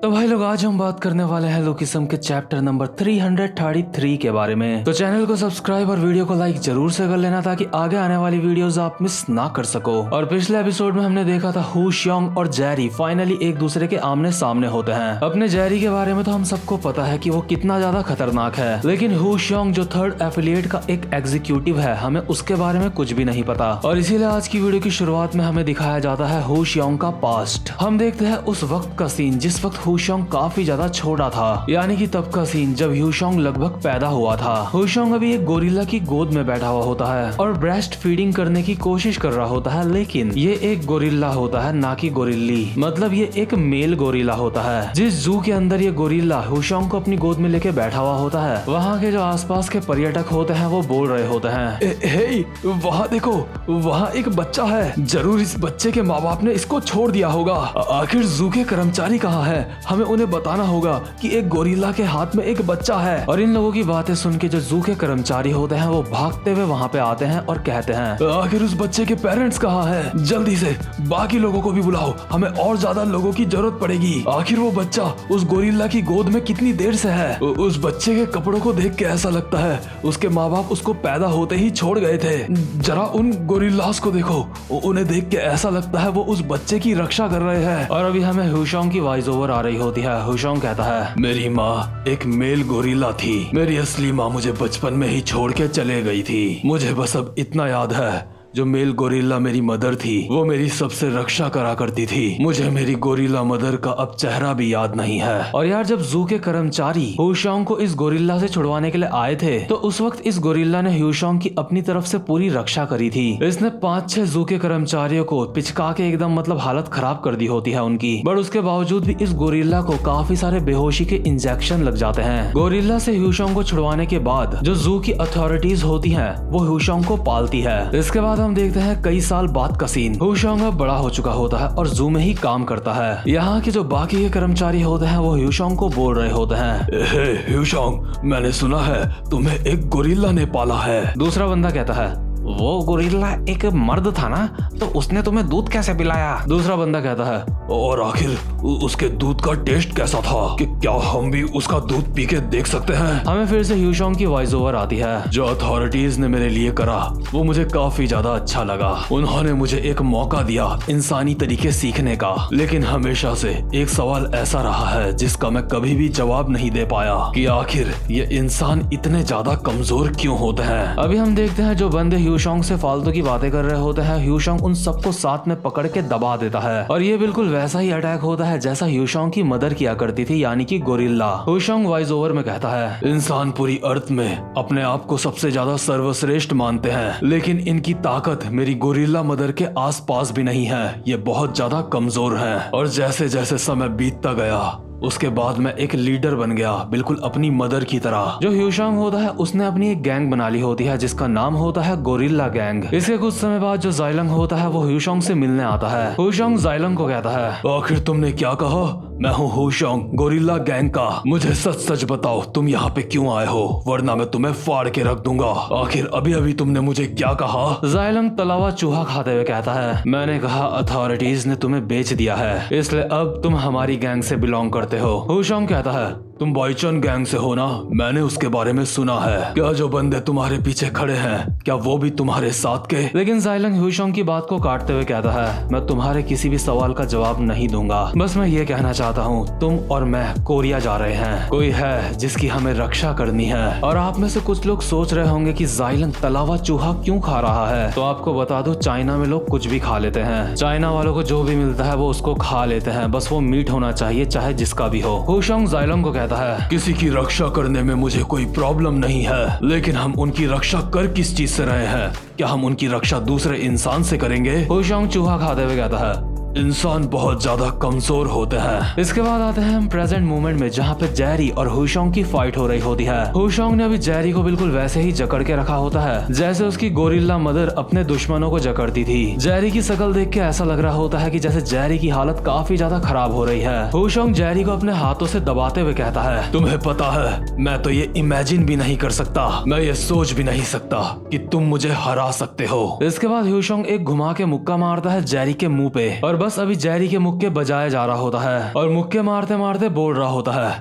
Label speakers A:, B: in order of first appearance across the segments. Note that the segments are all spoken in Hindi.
A: तो भाई लोग आज हम बात करने वाले हैं लोकिसम के चैप्टर नंबर 333 के बारे में। तो चैनल को सब्सक्राइब और वीडियो को लाइक जरूर से कर लेना ताकि आगे आने वाली वीडियोस आप मिस ना कर सको। और पिछले एपिसोड में हमने देखा था हू श्योंग और जेरी फाइनली एक दूसरे के आमने सामने होते हैं। अपने जेरी के बारे में तो हम सबको पता है कि वो कितना ज्यादा खतरनाक है, लेकिन हू श्योंग जो थर्ड एफिलिएट का एक एग्जीक्यूटिव है, हमें उसके बारे में कुछ भी नहीं पता। और इसीलिए आज की वीडियो की शुरुआत में हमें दिखाया जाता है हू श्योंग का पास्ट। हम देखते हैं उस वक्त का सीन जिस वक्त हू श्योंग काफी ज्यादा छोटा था, यानी कि तब का सीन जब हू श्योंग लगभग पैदा हुआ था। हू श्योंग अभी एक गोरिल्ला की गोद में बैठा हुआ होता है और ब्रेस्ट फीडिंग करने की कोशिश कर रहा होता है, लेकिन ये एक गोरिल्ला होता है ना कि गोरिल्ली, मतलब ये एक मेल गोरिल्ला होता है। जिस जू के अंदर ये गोरिल्ला हू श्योंग को अपनी गोद में लेके बैठा हुआ होता है, वहाँ के जो आसपास के पर्यटक होते हैं वो बोल रहे होते हैं, हे वहाँ देखो, वहाँ एक बच्चा है, जरूर इस बच्चे के माँ बाप ने इसको छोड़ दिया होगा। आखिर जू के कर्मचारी कहाँ है, हमें उन्हें बताना होगा कि एक गोरिल्ला के हाथ में एक बच्चा है। और इन लोगों की बातें सुन के जो जू के कर्मचारी होते हैं वो भागते हुए वहाँ पे आते हैं और कहते हैं, आखिर उस बच्चे के पेरेंट्स कहाँ है, जल्दी से बाकी लोगों को भी बुलाओ, हमें और ज्यादा लोगों की जरूरत पड़ेगी। आखिर वो बच्चा उस गोरिल्ला की गोद में कितनी देर से है। उस बच्चे के कपड़ों को देख के ऐसा लगता है उसके माँ बाप उसको पैदा होते ही छोड़ गए थे। जरा उन गोरिल्लास को देखो, उन्हें देख के ऐसा लगता है वो उस बच्चे की रक्षा कर रहे हैं। और अभी हमें हू श्योंग की वॉइस ओवर आ रही होती है। हू श्योंग कहता है, मेरी माँ एक मेल गोरिल्ला थी, मेरी असली माँ मुझे बचपन में ही छोड़ के चले गई थी। मुझे बस अब इतना याद है, जो मेल गोरिल्ला मेरी मदर थी वो मेरी सबसे रक्षा करा करती थी। मुझे मेरी गोरिल्ला मदर का अब चेहरा भी याद नहीं है। और यार जब जू के कर्मचारी हू श्योंग को इस गोरिल्ला से छुड़वाने के लिए आए थे, तो उस वक्त इस गोरिल्ला ने हू श्योंग की अपनी तरफ से पूरी रक्षा करी थी। इसने 5-6 जू के कर्मचारियों को पिचका के एकदम मतलब हालत खराब कर दी होती है उनकी, बट उसके बावजूद भी इस गोरिल्ला को काफी सारे बेहोशी के इंजेक्शन लग जाते हैं। गोरिल्ला से हू श्योंग को छुड़वाने के बाद जो जू की अथॉरिटीज होती है वो हू श्योंग को पालती है। इसके बाद हम देखते हैं कई साल बाद का सीन। हू श्योंग अब बड़ा हो चुका होता है और जू में ही काम करता है। यहाँ के जो बाकी के कर्मचारी होते हैं वो हू श्योंग को बोल रहे होते हैं, हे हू श्योंग, मैंने सुना है तुम्हें एक गोरिल्ला ने पाला है। दूसरा बंदा कहता है, वो गोरिल्ला एक मर्द था ना, तो उसने तुम्हें दूध कैसे पिलाया। दूसरा बंदा कहता है, और आखिर उसके दूध का टेस्ट कैसा था, कि क्या हम भी उसका दूध पी के देख सकते हैं। हमें फिर से हू श्योंग की वॉइस ओवर आती है, जो अथॉरिटीज ने मेरे लिए करा वो मुझे काफी ज्यादा अच्छा लगा। उन्होंने मुझे एक मौका दिया इंसानी तरीके सीखने का, लेकिन हमेशा से एक सवाल ऐसा रहा है जिसका मैं कभी भी जवाब नहीं दे पाया, कि आखिर ये इंसान इतने ज्यादा कमजोर क्यों होते हैं। अभी हम देखते हैं जो बंदे हू श्योंग से फालतू की बातें कर रहे होते हैं, हू श्योंग उन सबको साथ में पकड़ के दबा देता है। और ये बिल्कुल वैसा ही अटैक होता है जैसा हू श्योंग की मदर किया करती थी, यानी कि गोरिल्ला। हू श्योंग वॉइस ओवर में कहता है, इंसान पूरी अर्थ में अपने आप को सबसे ज्यादा सर्वश्रेष्ठ मानते हैं, लेकिन इनकी ताकत मेरी गोरिल्ला मदर के आसपास भी नहीं है। ये बहुत ज्यादा कमजोर है। और जैसे जैसे समय बीतता गया उसके बाद मैं एक लीडर बन गया, बिल्कुल अपनी मदर की तरह। जो हू श्योंग होता है उसने अपनी एक गैंग बना ली होती है जिसका नाम होता है गोरिल्ला गैंग। इसके कुछ समय बाद जो जाइलंग होता है वो हू श्योंग से मिलने आता है। हू श्योंग जाइलंग को कहता है, आखिर तुमने क्या कहा, मैं हूँ हू श्योंग गोरिल्ला गैंग का, मुझे सच सच बताओ तुम यहाँ पे क्यों आए हो, वरना मैं तुम्हें फाड़ के रख दूंगा। आखिर अभी अभी तुमने मुझे क्या कहा। जाइलंग तलावा चूहा खाते हुए कहता है, मैंने कहा अथॉरिटीज ने तुम्हें बेच दिया है, इसलिए अब तुम हमारी गैंग से बिलोंग करते हो। हू श्योंग कहता है, तुम बाइचन गैंग से हो ना, मैंने उसके बारे में सुना है। क्या जो बंदे तुम्हारे पीछे खड़े हैं क्या वो भी तुम्हारे साथ के। लेकिन जाइलंग हू श्योंग की बात को काटते हुए कहता है, मैं तुम्हारे किसी भी सवाल का जवाब नहीं दूंगा, बस मैं ये कहना चाहता हूँ तुम और मैं कोरिया जा रहे हैं, कोई है जिसकी हमें रक्षा करनी है। और आप में से कुछ लोग सोच रहे होंगे कि जाइलंग तलावा चूहा क्यों खा रहा है, तो आपको बता दो चाइना में लोग कुछ भी खा लेते हैं। चाइना वालों को जो भी मिलता है वो उसको खा लेते हैं, बस वो मीट होना चाहिए चाहे जिसका भी हो। हू श्योंग जाइलंग को कहता है, किसी की रक्षा करने में मुझे कोई प्रॉब्लम नहीं है, लेकिन हम उनकी रक्षा कर किस चीज से रहे हैं, क्या हम उनकी रक्षा दूसरे इंसान से करेंगे। हू श्योंग चूहा खाते हुए कहता है, इंसान बहुत ज्यादा कमजोर होते हैं। इसके बाद आते हैं हम प्रेजेंट मोमेंट में, जहाँ पे जेरी और हू श्योंग की फाइट हो रही होती है। हू श्योंग ने अभी जेरी को बिल्कुल वैसे ही जकड़ के रखा होता है जैसे उसकी गोरिल्ला मदर अपने दुश्मनों को जकड़ती थी। जेरी की शक्ल देख के ऐसा लग रहा होता है कि जैसे जेरी की हालत काफी ज्यादा खराब हो रही है। हू श्योंग जेरी को अपने हाथों से दबाते हुए कहता है, तुम्हें पता है मैं तो ये इमेजिन भी नहीं कर सकता, मैं ये सोच भी नहीं सकता कि तुम मुझे हरा सकते हो। इसके बाद हू श्योंग एक घुमा के मुक्का मारता है जेरी के मुंह पे और बस अभी जेरी के मुक्के बजाया जा रहा होता है और मुक्के मारते मारते बोल रहा होता है,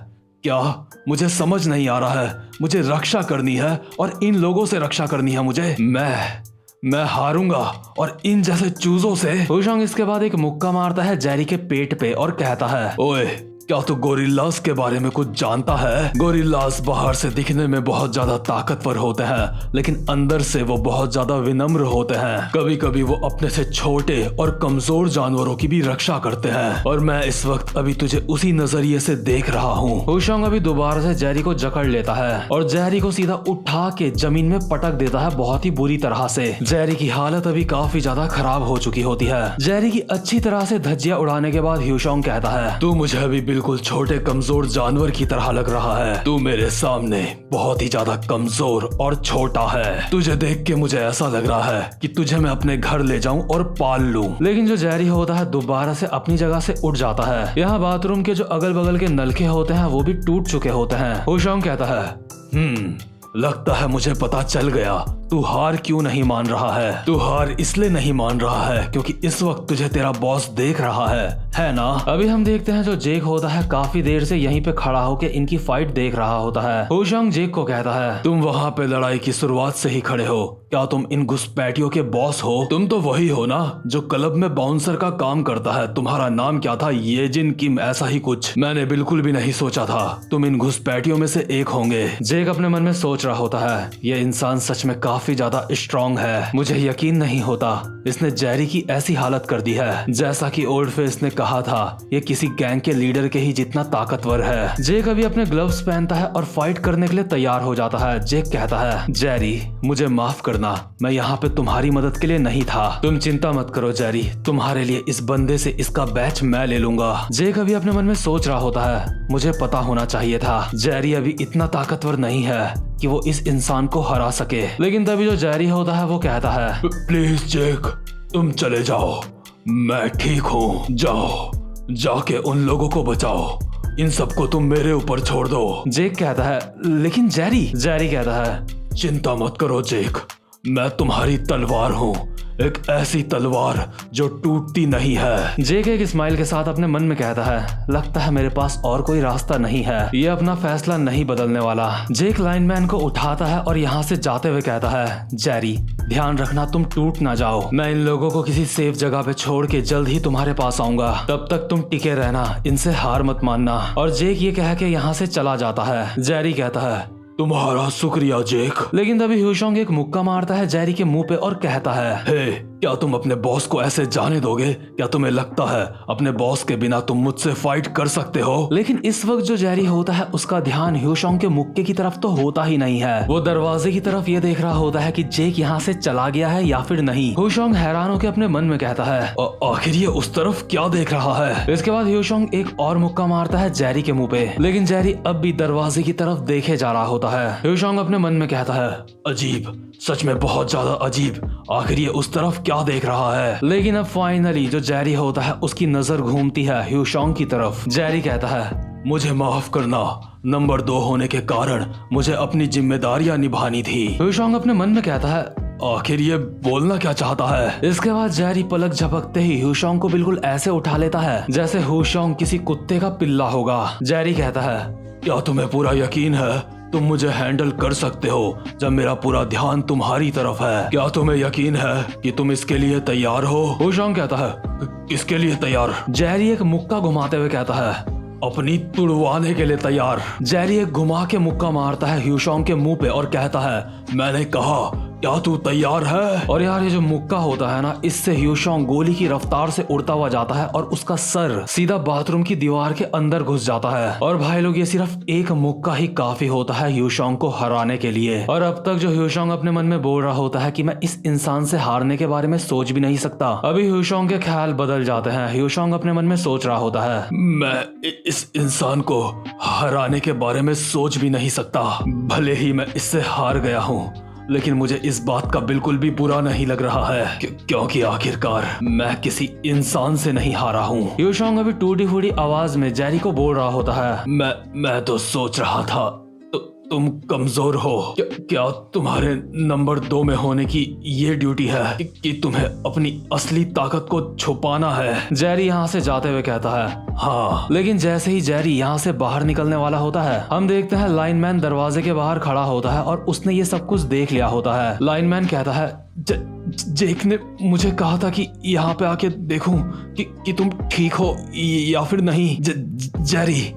A: क्या मुझे समझ नहीं आ रहा है, मुझे रक्षा करनी है और इन लोगों से रक्षा करनी है मुझे। मैं हारूंगा और इन जैसे चूजों से। हुशोंग इसके बाद एक मुक्का मारता है जेरी के पेट पे और कहता है, ओए क्या तू गोरिल्लास के बारे में कुछ जानता है? गोरिल्लास बाहर से दिखने में बहुत ज्यादा ताकतवर होते हैं, लेकिन अंदर से वो बहुत ज्यादा विनम्र होते हैं। कभी कभी वो अपने से छोटे और कमजोर जानवरों की भी रक्षा करते हैं और मैं इस वक्त अभी तुझे उसी नजरिए से देख रहा हूँ। हुशोंग अभी दोबारा से जेरी को जकड़ लेता है और जेरी को सीधा उठा के जमीन में पटक देता है बहुत ही बुरी तरह से। जेरी की हालत अभी काफी ज्यादा खराब हो चुकी होती है। जेरी की अच्छी तरह से धज्जियां उड़ाने के बाद हुशोंग कहता है, तू मुझे अभी बिल्कुल छोटे कमजोर जानवर की तरह लग रहा है। तू मेरे सामने बहुत ही ज्यादा कमजोर और छोटा है। तुझे देख के मुझे ऐसा लग रहा है कि तुझे मैं अपने घर ले जाऊं और पाल लूं। लेकिन जो जेरी होता है दोबारा से अपनी जगह से उठ जाता है। यहाँ बाथरूम के जो अगल बगल के नलके होते हैं वो भी टूट चुके होते हैं। हुशोंग कहता है, लगता है मुझे पता चल गया तू हार क्यों नहीं मान रहा है। तू हार इसलिए नहीं मान रहा है क्योंकि इस वक्त तुझे तेरा बॉस देख रहा है ना? अभी हम देखते हैं जो जेक होता है काफी देर से यहीं पे खड़ा होकर इनकी फाइट देख रहा होता है। हुशोंग जेक को कहता है, तुम वहाँ पे लड़ाई की शुरुआत से ही खड़े हो, क्या तुम इन घुसपैठियों के बॉस हो? तुम तो वही हो ना जो क्लब में बाउंसर का काम करता है। तुम्हारा नाम क्या था? ये जिन किम ऐसा ही कुछ। मैंने बिल्कुल भी नहीं सोचा था तुम इन घुसपैठियों में से एक होंगे। जेक अपने मन में सोच रहा होता है, ये इंसान सच में काफी ज्यादा स्ट्रॉन्ग है। मुझे यकीन नहीं होता इसने जेरी की ऐसी हालत कर दी है। जैसा कि ओल्ड फेस ने कहा था, ये किसी गैंग के लीडर के ही जितना ताकतवर है। जेक अभी अपने ग्लव्स पहनता है और फाइट करने के लिए तैयार हो जाता है। जेक कहता है, जेरी मुझे माफ करना, मैं यहाँ पे तुम्हारी मदद के लिए नहीं था। तुम चिंता मत करो जेरी, तुम्हारे लिए इस बंदे से इसका बैच मैं ले लूंगा। जेक अभी अपने मन में सोच रहा होता है, मुझे पता होना चाहिए था जेरी अभी इतना ताकतवर नहीं है कि वो इस इंसान को हरा सके। लेकिन तभी जो जेरी होता है वो कहता है, प्लीज जेक तुम चले जाओ, मैं ठीक हूँ। जाओ जाके उन लोगों को बचाओ, इन सबको तुम मेरे ऊपर छोड़ दो। जेक कहता है, लेकिन जेरी कहता है, चिंता मत करो जेक, मैं तुम्हारी तलवार हूँ, एक ऐसी तलवार जो टूटती नहीं है। जेक एक स्माइल के साथ अपने मन में कहता है, लगता है मेरे पास और कोई रास्ता नहीं है, ये अपना फैसला नहीं बदलने वाला। जेक लाइनमैन को उठाता है और यहाँ से जाते हुए कहता है, जेरी ध्यान रखना तुम टूट ना जाओ। मैं इन लोगों को किसी सेफ जगह पे छोड़ के जल्द ही तुम्हारे पास आऊंगा, तब तक तुम टिके रहना, इनसे हार मत मानना। और जेक ये कह के यहाँ से चला जाता है। जेरी कहता है, तुम्हारा शुक्रिया जेक। लेकिन तभी हुशोंग एक मुक्का मारता है जेरी के मुंह पे और कहता है, हे क्या तुम अपने बॉस को ऐसे जाने दोगे? क्या तुम्हें लगता है अपने बॉस के बिना तुम मुझसे फाइट कर सकते हो? लेकिन इस वक्त जो जेरी होता है उसका ध्यान हुशोंग के मुक्के की तरफ तो होता ही नहीं है। वो दरवाजे की तरफ ये देख रहा होता है कि जेक यहाँ से चला गया है या फिर नहीं। हुशोंग हैरान होकर अपने मन में कहता है, आखिर ये उस तरफ क्या देख रहा है? इसके बाद हुशोंग एक और मुक्का मारता है जेरी के मुंह पे, लेकिन जेरी अब भी दरवाजे की तरफ देखे जा रहा होता है। हुशोंग अपने मन में कहता है, अजीब, सच में बहुत ज्यादा अजीब, आखिर ये उस तरफ क्या देख रहा है? लेकिन अब फाइनली जो जेरी होता है उसकी नजर घूमती है हुशोंग की तरफ। जेरी कहता है, मुझे माफ करना, नंबर 2 होने के कारण मुझे अपनी जिम्मेदारियां निभानी थी। हुशोंग अपने मन में कहता है, आखिर ये बोलना क्या चाहता है? इसके बाद जेरी पलक झपकते ही हुशोंग को बिल्कुल ऐसे उठा लेता है जैसे हुशोंग किसी कुत्ते का पिल्ला होगा। जेरी कहता है, क्या तुम्हें पूरा यकीन है तुम मुझे हैंडल कर सकते हो जब मेरा पूरा ध्यान तुम्हारी तरफ है? क्या तुम्हें यकीन है कि तुम इसके लिए तैयार हो? हुशोंग कहता है, किसके लिए तैयार? जेरी एक मुक्का घुमाते हुए कहता है, अपनी तुड़वाने के लिए तैयार। जेरी एक घुमा के मुक्का मारता है हुशोंग के मुंह पे और कहता है, मैंने कहा क्या तू तैयार है? और यार ये जो मुक्का होता है ना, इससे हुशोंग गोली की रफ्तार से उड़ता हुआ जाता है और उसका सर सीधा बाथरूम की दीवार के अंदर घुस जाता है। और भाई लोग ये सिर्फ एक मुक्का ही काफी होता है हुशोंग को हराने के लिए। और अब तक जो हुशोंग अपने मन में बोल रहा होता है कि मैं इस इंसान से हारने के बारे में सोच भी नहीं सकता, अभी हुशोंग के ख्याल बदल जाते हैं। हुशोंग अपने मन में सोच रहा होता है, मैं इस इंसान को हराने के बारे में सोच भी नहीं सकता। भले ही मैं इससे हार गया हूँ, लेकिन मुझे इस बात का बिल्कुल भी बुरा नहीं लग रहा है क्योंकि आखिरकार मैं किसी इंसान से नहीं हारा हूँ। हुशोंग अभी टूटी फूटी आवाज में जेरी को बोल रहा होता है, मैं तो सोच रहा था तुम कमजोर हो। क्या तुम्हारे नंबर 2 में होने की ये ड्यूटी है कि तुम्हें अपनी असली ताकत को छुपाना है? जेरी यहाँ से जाते हुए कहता है हाँ। लेकिन जैसे ही जेरी यहाँ से बाहर निकलने वाला होता है, हम देखते हैं लाइनमैन दरवाजे के बाहर खड़ा होता है और उसने ये सब कुछ देख लिया होता है। लाइनमैन कहता है जेक ने मुझे कहा था कि यहाँ पे आके देखूं कि तुम ठीक हो या फिर नहीं। जेरी,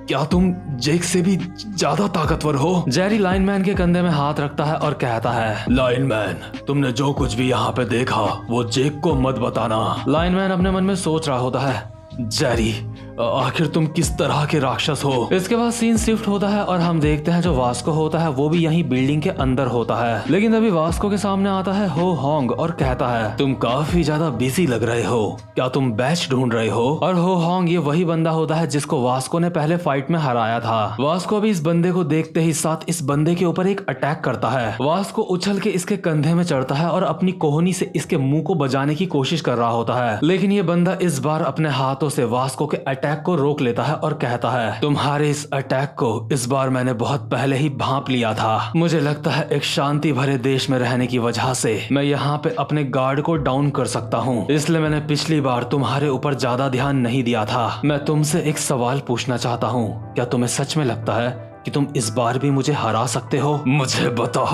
A: क्या तुम जेक से भी ज्यादा ताकतवर हो? जेरी लाइनमैन के कंधे में हाथ रखता है और कहता है लाइनमैन, तुमने जो कुछ भी यहाँ पे देखा वो जेक को मत बताना। लाइनमैन अपने मन में सोच रहा होता है जेरी, आखिर तुम किस तरह के राक्षस हो? इसके बाद सीन शिफ्ट होता है और हम देखते हैं जो वास्को होता है वो भी यही बिल्डिंग के अंदर होता है। लेकिन अभी वास्को के सामने आता है हो होंग और कहता है तुम काफी ज्यादा बिजी लग रहे हो, क्या तुम बैच ढूंढ रहे हो? और हो होंग ये वही बंदा होता है जिसको वास्को ने पहले फाइट में हराया था। वास्को भी इस बंदे को देखते ही साथ इस बंदे के ऊपर एक अटैक करता है। वास्को उछल के इसके कंधे में चढ़ता है और अपनी कोहनी से इसके मुंह को बजाने की कोशिश कर रहा होता है। लेकिन ये बंदा इस बार अपने हाथों से वास्को के अटैक को रोक लेता है और कहता है तुम्हारे इस अटैक को इस बार मैंने बहुत पहले ही भांप लिया था। मुझे लगता है एक शांति भरे देश में रहने की वजह से मैं यहाँ पे अपने गार्ड को डाउन कर सकता हूँ, इसलिए मैंने पिछली बार तुम्हारे ऊपर ज्यादा ध्यान नहीं दिया था। मैं तुमसे एक सवाल पूछना चाहता हूँ, क्या तुम्हें सच में लगता है कि तुम इस बार भी मुझे हरा सकते हो? मुझे बता,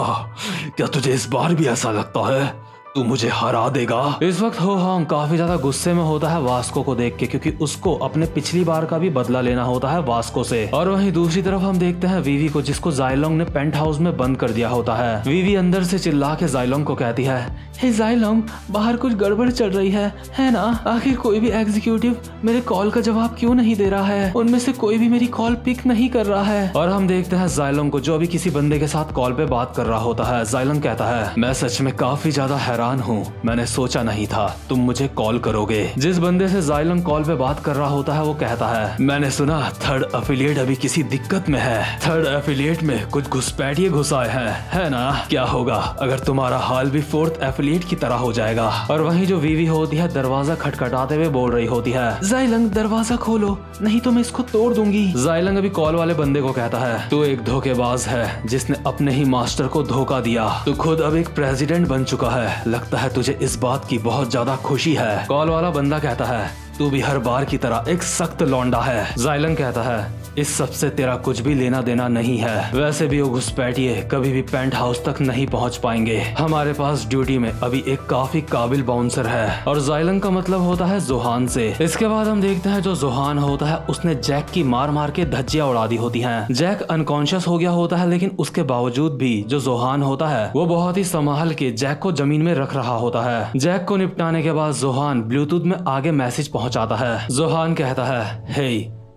A: क्या तुझे इस बार भी ऐसा लगता है तू मुझे हरा देगा? इस वक्त हो होंग काफी ज्यादा गुस्से में होता है वास्को को देख के, क्योंकि उसको अपने पिछली बार का भी बदला लेना होता है वास्को से। और वहीं दूसरी तरफ हम देखते हैं वीवी को, जिसको जाइलोंग ने पेंट हाउस में बंद कर दिया होता है। वीवी अंदर से चिल्ला के जाइलोंग को कहती है हे जाइलोंग, बाहर कुछ गड़बड़ चल रही है ना? आखिर कोई भी एग्जीक्यूटिव मेरे कॉल का जवाब क्यों नहीं दे रहा है? उनमें से कोई भी मेरी कॉल पिक नहीं कर रहा है। और हम देखते हैं जाइलोंग को, जो अभी किसी बंदे के साथ कॉल पे बात कर रहा होता है। जाइलोंग कहता है मैं सच में काफी ज्यादा हैरान हूँ, मैंने सोचा नहीं था तुम मुझे कॉल करोगे। जिस बंदे से जाइलोंग कॉल पे बात कर रहा होता है वो कहता है मैंने सुना थर्ड एफिलिएट अभी किसी दिक्कत में है। थर्ड एफिलिएट में कुछ घुसपैठिए घुस आए हैं, है ना? क्या होगा अगर तुम्हारा हाल भी फोर्थ एफिलिएट की तरह हो जाएगा? और वहीं जो वीवी होती है दरवाजा खटखटाते हुए बोल रही होती है जाइलोंग दरवाजा खोलो, नहीं तो मैं इसको तोड़ दूंगी। जाइलोंग अभी कॉल वाले बंदे को कहता है तू एक धोखेबाज है जिसने अपने ही मास्टर को धोखा दिया। तू खुद अब एक प्रेसिडेंट बन चुका है, लगता है तुझे इस बात की बहुत ज्यादा खुशी है। कॉल वाला बंदा कहता है तू भी हर बार की तरह एक सख्त लौंडा है। जाइलोंग कहता है इस सब से तेरा कुछ भी लेना देना नहीं है, वैसे भी वो घुसपैठिए कभी भी पेंट हाउस तक नहीं पहुंच पाएंगे। हमारे पास ड्यूटी में अभी एक काफी काबिल बाउंसर है। और जाइलोंग का मतलब होता है जोहान से। इसके बाद हम देखते हैं जो जोहान होता है उसने जैक की मार मार के धज्जियां उड़ा दी होती हैं। जैक अनकॉन्शियस हो गया होता है, लेकिन उसके बावजूद भी जो जोहान होता है वो बहुत ही संभाल के जैक को जमीन में रख रहा होता है। जैक को निपटाने के बाद जोहान ब्लूटूथ में आगे मैसेज पहुंचाता है। जोहान कहता है हे,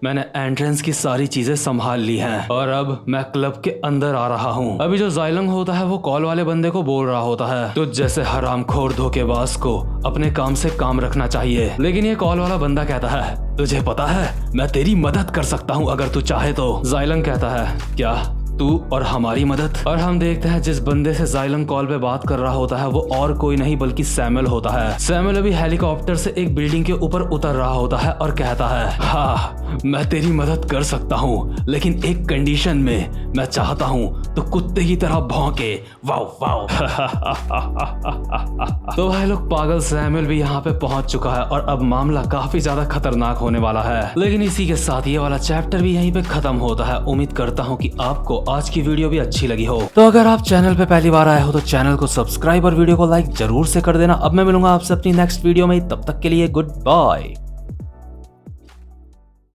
A: मैंने एंट्रेंस की सारी चीजें संभाल ली हैं और अब मैं क्लब के अंदर आ रहा हूँ। अभी जो जाइलोंग होता है वो कॉल वाले बंदे को बोल रहा होता है तो जैसे हरामखोर धोखेबाज को अपने काम से काम रखना चाहिए। लेकिन ये कॉल वाला बंदा कहता है तुझे पता है मैं तेरी मदद कर सकता हूँ अगर तू चाहे तो। जाइलोंग कहता है क्या तू और हमारी मदद? और हम देखते हैं जिस बंदे से जाइलोंग कॉल पे बात कर रहा होता है वो और कोई नहीं बल्कि सैमुअल होता है। सैमुअल अभी हेलीकॉप्टर से एक बिल्डिंग के ऊपर उतर रहा होता है और कहता है हाँ मैं तेरी मदद कर सकता हूँ, लेकिन एक कंडीशन में। मैं चाहता हूँ तो कुत्ते की तरह भौंके। Wow wow. तो भाई लोग पागल सैमुअल भी यहाँ पे पहुंच चुका है और अब मामला काफी ज्यादा खतरनाक होने वाला है। लेकिन इसी के साथ ये वाला चैप्टर भी यहीं पे खत्म होता है। उम्मीद करता हूँ कि आपको आज की वीडियो भी अच्छी लगी हो। तो अगर आप चैनल पे पहली बार आए हो तो चैनल को सब्सक्राइब और वीडियो को लाइक जरूर से कर देना। अब मैं मिलूंगा आपसे अपनी नेक्स्ट वीडियो में, तब तक के लिए गुड बाय।